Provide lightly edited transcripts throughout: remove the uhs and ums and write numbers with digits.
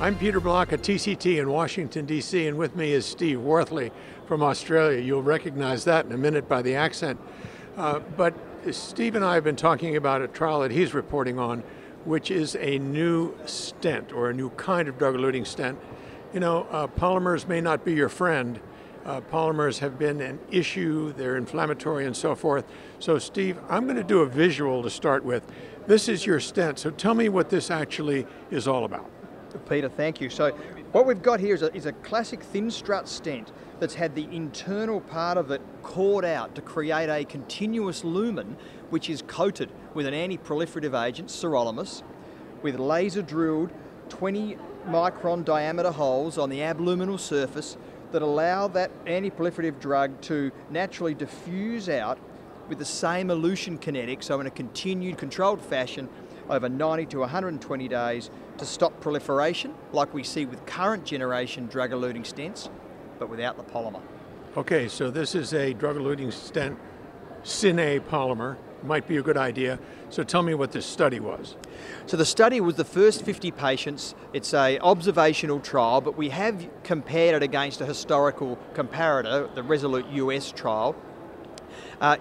I'm Peter Block at TCT in Washington, D.C., and with me is Steve Worthley from Australia. You'll recognize that in a minute by the accent. But Steve and I have been talking about a trial that he's reporting on, which is a new stent, or a new kind of drug-eluting stent. You know, polymers may not be your friend. Polymers have been an issue, they're inflammatory and so forth. So Steve, I'm going to do a visual to start with. This is your stent, so tell me what this actually is all about. Peter, thank you. So what we've got here is a classic thin strut stent that's had the internal part of it cored out to create a continuous lumen which is coated with an anti-proliferative agent, sirolimus, with laser drilled 20 micron diameter holes on the abluminal surface that allow that anti-proliferative drug to naturally diffuse out with the same elution kinetics, so in a continued controlled fashion over 90 to 120 days to stop proliferation, like we see with current generation drug-eluting stents, but without the polymer. Okay, so this is a drug-eluting stent, Sine polymer. Might be a good idea. So tell me what this study was. So the study was the first 50 patients. It's an observational trial, but we have compared it against a historical comparator, the Resolute US trial,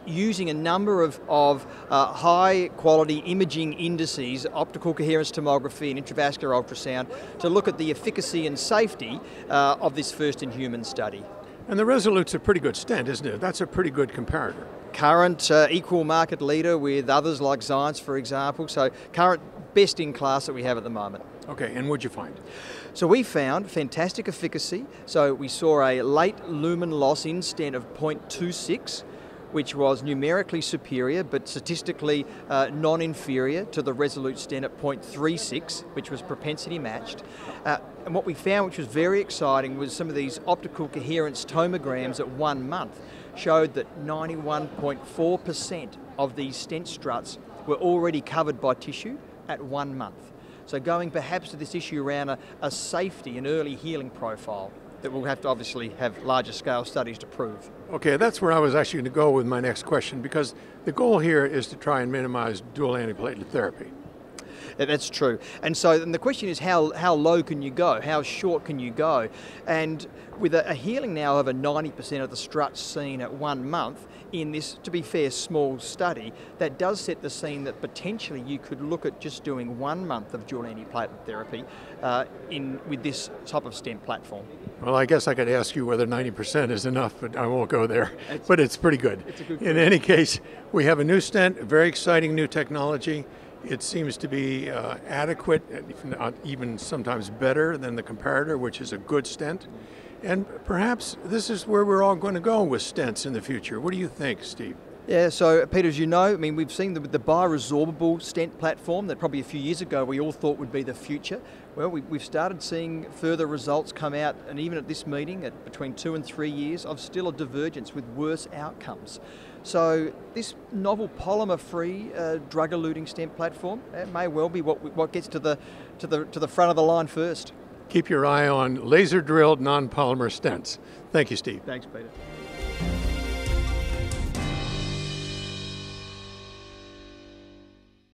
using a number of high quality imaging indices, optical coherence tomography and intravascular ultrasound, to look at the efficacy and safety of this first in human study. And the Resolute's a pretty good stent, isn't it? That's a pretty good comparator. Current equal market leader with others like Science, for example, so current best in class that we have at the moment. Okay, and what'd you find? So we found fantastic efficacy. So we saw a late lumen loss in stent of 0.26, which was numerically superior but statistically non-inferior to the Resolute stent at 0.36, which was propensity matched. And what we found, which was very exciting, was some of these optical coherence tomograms at 1 month showed that 91.4% of these stent struts were already covered by tissue at 1 month. So going perhaps to this issue around a safety and early healing profile that we'll have to obviously have larger scale studies to prove. Okay, that's where I was actually going to go with my next question, because the goal here is to try and minimize dual antiplatelet therapy. That's true. And so the question is how low can you go? How short can you go? And with a healing now of over 90% of the struts seen at 1 month in this, to be fair, small study, that does set the scene that potentially you could look at just doing 1 month of dual antiplatelet therapy with this type of stent platform. Well, I guess I could ask you whether 90% is enough, but I won't go there. But it's pretty good. It's a good In any case, we have a new stent, a very exciting new technology. It seems to be adequate, if not even sometimes better than the comparator, which is a good stent. And perhaps this is where we're all going to go with stents in the future. What do you think, Steve? Yeah, so Peter, as you know, I mean, we've seen the bioresorbable stent platform that probably a few years ago we all thought would be the future. Well, we've started seeing further results come out, and even at this meeting, at between 2 and 3 years, of still a divergence with worse outcomes. So this novel polymer-free drug-eluting stent platform, that may well be what gets to the front of the line first. Keep your eye on laser-drilled non-polymer stents. Thank you, Steve. Thanks, Peter.